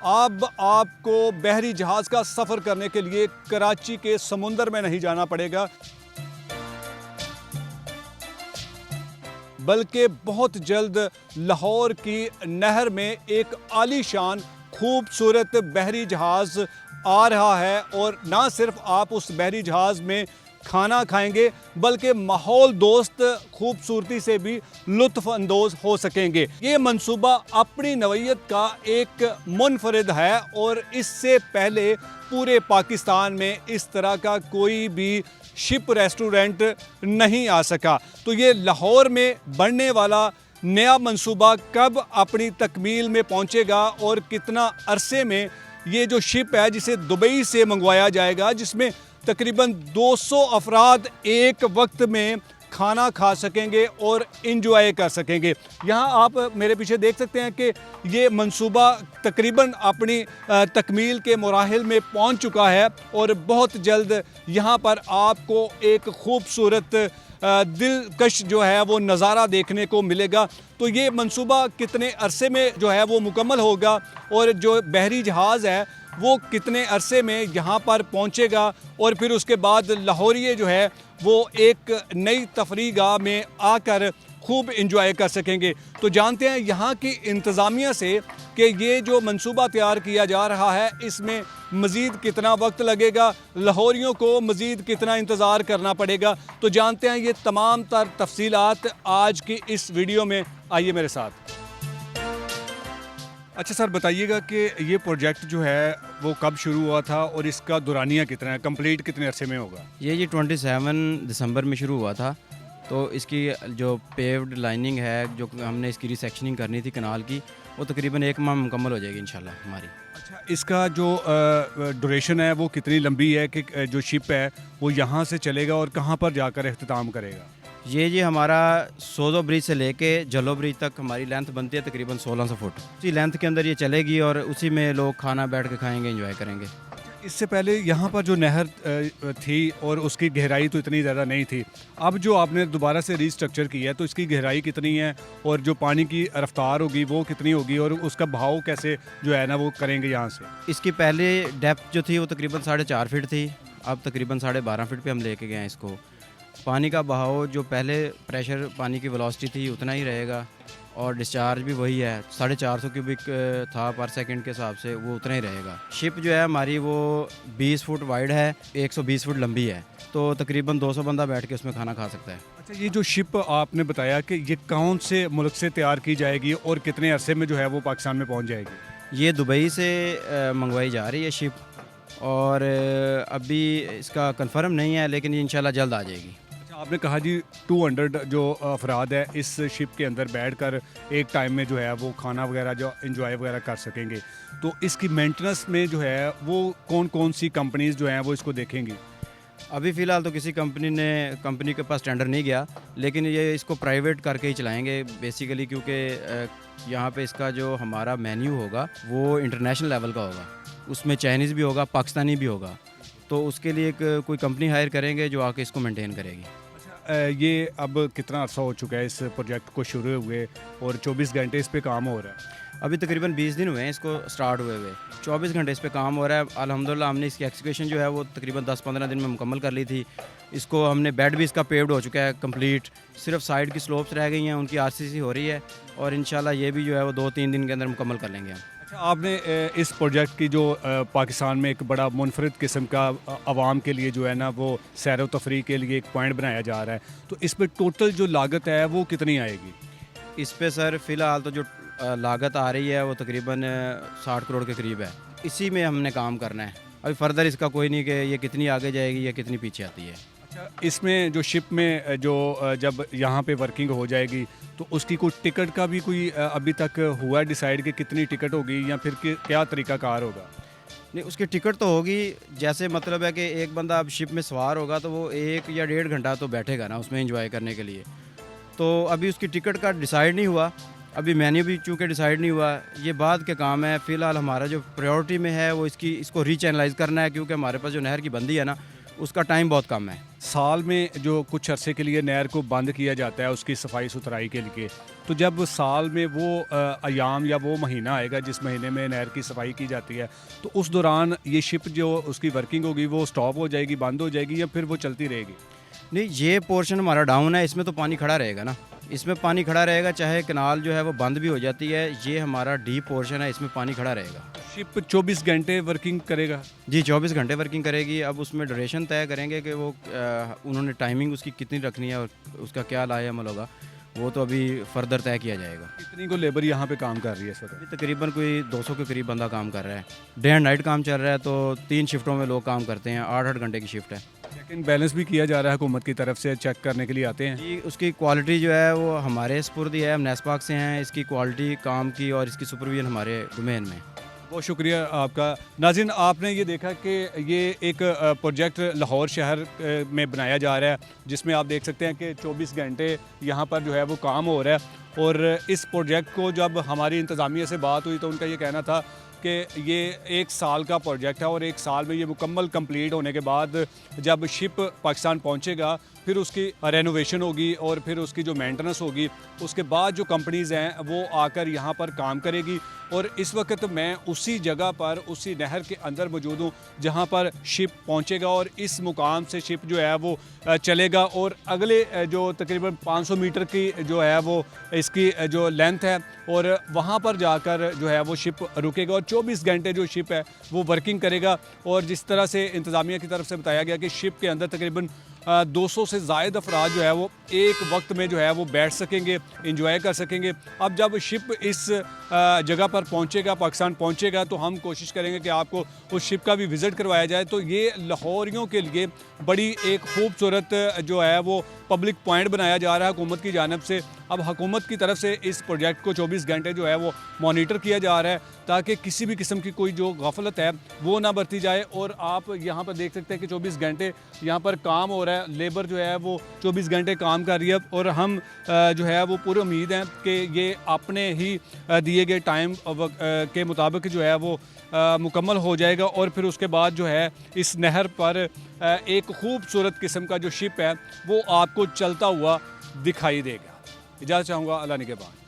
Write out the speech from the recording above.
अब आपको बहरी जहाज़ का सफ़र करने के लिए कराची के समुंदर में नहीं जाना पड़ेगा, बल्कि बहुत जल्द लाहौर की नहर में एक आलीशान खूबसूरत बहरी जहाज़ आ रहा है। और ना सिर्फ आप उस बहरी जहाज़ में खाना खाएंगे, बल्कि माहौल दोस्त खूबसूरती से भी लुत्फ़ अंदोज़ हो सकेंगे। ये मंसूबा अपनी नवैयत का एक मुनफरिद है और इससे पहले पूरे पाकिस्तान में इस तरह का कोई भी शिप रेस्टोरेंट नहीं आ सका। तो ये लाहौर में बनने वाला नया मंसूबा कब अपनी तकमील में पहुंचेगा और कितना अरसे में ये जो शिप है जिसे दुबई से मंगवाया जाएगा, जिसमें तकरीबन 200 अफराद एक वक्त में खाना खा सकेंगे और इंजॉय कर सकेंगे। यहाँ आप मेरे पीछे देख सकते हैं कि ये मंसूबा तकरीबन अपनी तकमील के मराहिल में पहुँच चुका है और बहुत जल्द यहाँ पर आपको एक खूबसूरत दिलकश जो है वो नज़ारा देखने को मिलेगा। तो ये मंसूबा कितने अरसे में जो है वो मुकम्मल होगा और जो बहरी जहाज़ है वो कितने अरसे में यहाँ पर पहुँचेगा और फिर उसके बाद लाहौरिये जो है वो एक नई तफरीगाह में आकर खूब इंजॉय कर सकेंगे। तो जानते हैं यहाँ की इंतज़ामिया से कि ये जो मंसूबा तैयार किया जा रहा है इसमें मज़ीद कितना वक्त लगेगा, लाहौरियों को मज़ीद कितना इंतज़ार करना पड़ेगा। तो जानते हैं ये तमाम तर तफसीलात आज की इस वीडियो में। आइए मेरे साथ। अच्छा सर, बताइएगा कि ये प्रोजेक्ट जो है वो कब शुरू हुआ था और इसका दुरानिया कितना है, कंप्लीट कितने अरसे में होगा? ये जी 27 दिसंबर में शुरू हुआ था। तो इसकी जो पेव्ड लाइनिंग है, जो हमने इसकी रिसेक्शनिंग करनी थी कनाल की, वो तकरीबन 1 माह मुकम्मल हो जाएगी इंशाल्लाह हमारी। अच्छा, इसका जो ड्यूरेशन है वो कितनी लंबी है कि जो शिप है वो यहाँ से चलेगा और कहाँ पर जाकर अख्तिताम करेगा? ये जी हमारा सोजो ब्रिज से लेके जलो ब्रिज तक हमारी लेंथ बनती है तकरीबन 1600 फुट। उसी लेंथ के अंदर ये चलेगी और उसी में लोग खाना बैठ के खाएंगे, एंजॉय करेंगे। इससे पहले यहाँ पर जो नहर थी और उसकी गहराई तो इतनी ज़्यादा नहीं थी, अब जो आपने दोबारा से रिस्ट्रक्चर किया है तो इसकी गहराई कितनी है और जो पानी की रफ्तार होगी वो कितनी होगी और उसका बहाव कैसे जो है ना वो करेंगे यहाँ से? इसकी पहले डेप्थ जो थी वो तकरीबन 4.5 फीट थी, अब तकरीबन 12.5 फीट पे हम लेके गए हैं इसको। पानी का बहाव जो पहले प्रेशर पानी की वेलोसिटी थी उतना ही रहेगा और डिस्चार्ज भी वही है, 450 क्यूबिक था पर सेकंड के हिसाब से, वो उतना ही रहेगा। शिप जो है हमारी वो 20 फुट वाइड है, 120 फुट लंबी है, तो तकरीबन 200 बंदा बैठ के उसमें खाना खा सकता है। अच्छा, ये जो शिप आपने बताया कि ये कौन से मुल्क से तैयार की जाएगी और कितने अरसे में जो है वो पाकिस्तान में पहुँच जाएगी? ये दुबई से मंगवाई जा रही है शिप और अभी इसका कंफर्म नहीं है, लेकिन ये इंशाल्लाह जल्द आ जाएगी। आपने कहा जी 200 जो अफराद है इस शिप के अंदर बैठकर एक टाइम में जो है वो खाना वगैरह जो एंजॉय वगैरह कर सकेंगे। तो इसकी मेंटेनेंस में जो है वो कौन कौन सी कंपनीज जो हैं वो इसको देखेंगी? अभी फ़िलहाल तो किसी कंपनी के पास टेंडर नहीं गया, लेकिन ये इसको प्राइवेट करके ही चलाएंगे बेसिकली, क्योंकि यहाँ पे इसका जो हमारा मेन्यू होगा वो इंटरनेशनल लेवल का होगा, उसमें चाइनीज़ भी होगा, पाकिस्तानी भी होगा। तो उसके लिए कोई कंपनी हायर करेंगे जो आके इसको मेंटेन करेगी। ये अब कितना अर्सा हो चुका है इस प्रोजेक्ट को शुरू हुए और 24 घंटे इस पे काम हो रहा है? अभी तकरीबन 20 दिन हुए हैं इसको स्टार्ट हुए 24 घंटे इस पे काम हो रहा है अल्हम्दुलिल्लाह। हमने इसकी एक्सक्यूशन जो है वो तकरीबन 10-15 दिन में मुकम्मल कर ली थी। इसको हमने बेड भी इसका पेव्ड हो चुका है कंप्लीट, सिर्फ साइड की स्लोप्स रह गई हैं, उनकी आरसीसी हो रही है और इंशाल्लाह ये भी जो है वो 2-3 दिन के अंदर मुकम्मल कर लेंगे हम। अच्छा, आपने इस प्रोजेक्ट की जो पाकिस्तान में एक बड़ा मुनफरद किस्म का आवाम के लिए जो है ना वो सैर व तफरी के लिए एक पॉइंट बनाया जा रहा है, तो इस पर टोटल जो लागत है वो कितनी आएगी? इस पे सर फ़िलहाल तो जो लागत आ रही है वो तकरीबन 60 करोड़ के करीब है। इसी में हमने काम करना है, अभी फर्दर इसका कोई नहीं कि ये कितनी आगे जाएगी या कितनी पीछे आती है। अच्छा, इसमें जो शिप में जो जब यहाँ पे वर्किंग हो जाएगी तो उसकी कोई टिकट का भी कोई अभी तक हुआ है डिसाइड कि कितनी टिकट होगी या फिर क्या तरीका कार होगा? नहीं, उसकी टिकट तो होगी, जैसे मतलब है कि एक बंदा अब शिप में सवार होगा तो वो 1 या 1.5 घंटा तो बैठेगा ना उसमें एंजॉय करने के लिए। तो अभी उसकी टिकट का डिसाइड नहीं हुआ, अभी मेन्यू भी चूँकि डिसाइड नहीं हुआ, ये बाद के काम है। फ़िलहाल हमारा जो प्रायोरिटी में है वो इसको रीचैनलाइज़ करना है, क्योंकि हमारे पास जो नहर की बंदी है ना उसका टाइम बहुत कम है। साल में जो कुछ अरसे के लिए नहर को बंद किया जाता है उसकी सफाई सुथराई के लिए, तो जब साल में वो अयाम या वो महीना आएगा जिस महीने में नहर की सफाई की जाती है, तो उस दौरान ये शिप जो उसकी वर्किंग होगी वो स्टॉप हो जाएगी, बंद हो जाएगी, या फिर वो चलती रहेगी? नहीं, ये पोर्शन हमारा डाउन है, इसमें तो पानी खड़ा रहेगा ना, इसमें पानी खड़ा रहेगा, चाहे कनाल जो है वो बंद भी हो जाती है, ये हमारा डीप पोर्शन है, इसमें पानी खड़ा रहेगा। शिप 24 घंटे वर्किंग करेगा? जी 24 घंटे वर्किंग करेगी। अब उसमें ड्यूरेशन तय करेंगे कि वो उन्होंने टाइमिंग उसकी कितनी रखनी है और उसका क्या लाएअमल होगा, वो तो अभी फर्दर तय किया जाएगा। कितनी को लेबर यहाँ पे काम कर रही है इस वक्त? अभी तकरीबन कोई 200 के करीब बंदा काम कर रहा है। डे एंड नाइट काम चल रहा है, तो 3 शिफ्टों में लोग काम करते हैं, 8-8 घंटे की शिफ्ट है। लेकिन बैलेंस भी किया जा रहा है, हुकूमत की तरफ से चेक करने के लिए आते हैं? जी, उसकी क्वालिटी जो है वो हमारे स्पुर्द ही है, हम नेस्पाक से हैं, इसकी क्वालिटी काम की और इसकी सुपरविजन हमारे डोमेन में। बहुत शुक्रिया आपका। नाज़रीन, आपने ये देखा कि ये एक प्रोजेक्ट लाहौर शहर में बनाया जा रहा है, जिसमें आप देख सकते हैं कि 24 घंटे यहाँ पर जो है वो काम हो रहा है। और इस प्रोजेक्ट को जब हमारी इंतज़ामिया से बात हुई तो उनका ये कहना था कि ये 1 साल का प्रोजेक्ट है और 1 साल में ये मुकम्मल कंप्लीट होने के बाद जब शिप पाकिस्तान पहुँचेगा फिर उसकी रेनोवेशन होगी और फिर उसकी जो मेंटेनेंस होगी, उसके बाद जो कंपनीज़ हैं वो आकर यहाँ पर काम करेगी। और इस वक्त मैं उसी जगह पर, उसी नहर के अंदर मौजूद हूँ जहाँ पर शिप पहुँचेगा और इस मुकाम से शिप जो है वो चलेगा। और अगले जो तकरीबन 500 मीटर की जो है वो इसकी जो लेंथ है, और वहाँ पर जाकर जो है वो शिप रुकेगा और 24 घंटे जो शिप है वो वर्किंग करेगा। और जिस तरह से इंतज़ामिया की तरफ से बताया गया कि शिप के अंदर तकरीबन 200 से ज़ायद अफराद जो है वो एक वक्त में जो है वो बैठ सकेंगे, इंजॉय कर सकेंगे। अब जब शिप इस जगह पर पहुंचेगा, पाकिस्तान पहुंचेगा, तो हम कोशिश करेंगे कि आपको उस शिप का भी विज़िट करवाया जाए। तो ये लाहौरियों के लिए बड़ी एक खूबसूरत जो है वो पब्लिक पॉइंट बनाया जा रहा है हुकूमत की जानिब से। अब हुकूमत की तरफ से इस प्रोजेक्ट को 24 घंटे जो है वो मॉनिटर किया जा रहा है ताकि किसी भी किस्म की कोई जो गफलत है वो ना बरती जाए। और आप यहाँ पर देख सकते हैं कि 24 घंटे यहाँ पर काम हो रहा है, लेबर जो है वो 24 घंटे काम कर रही है। और हम जो है वो पूरी उम्मीद है कि ये अपने ही दिए गए टाइम के मुताबिक जो है वो मुकम्मल हो जाएगा और फिर उसके बाद जो है इस नहर पर एक खूबसूरत किस्म का जो शिप है वो आपको चलता हुआ दिखाई देगा। इजाज़त चाहूँगा, अल्लाह निगहबान।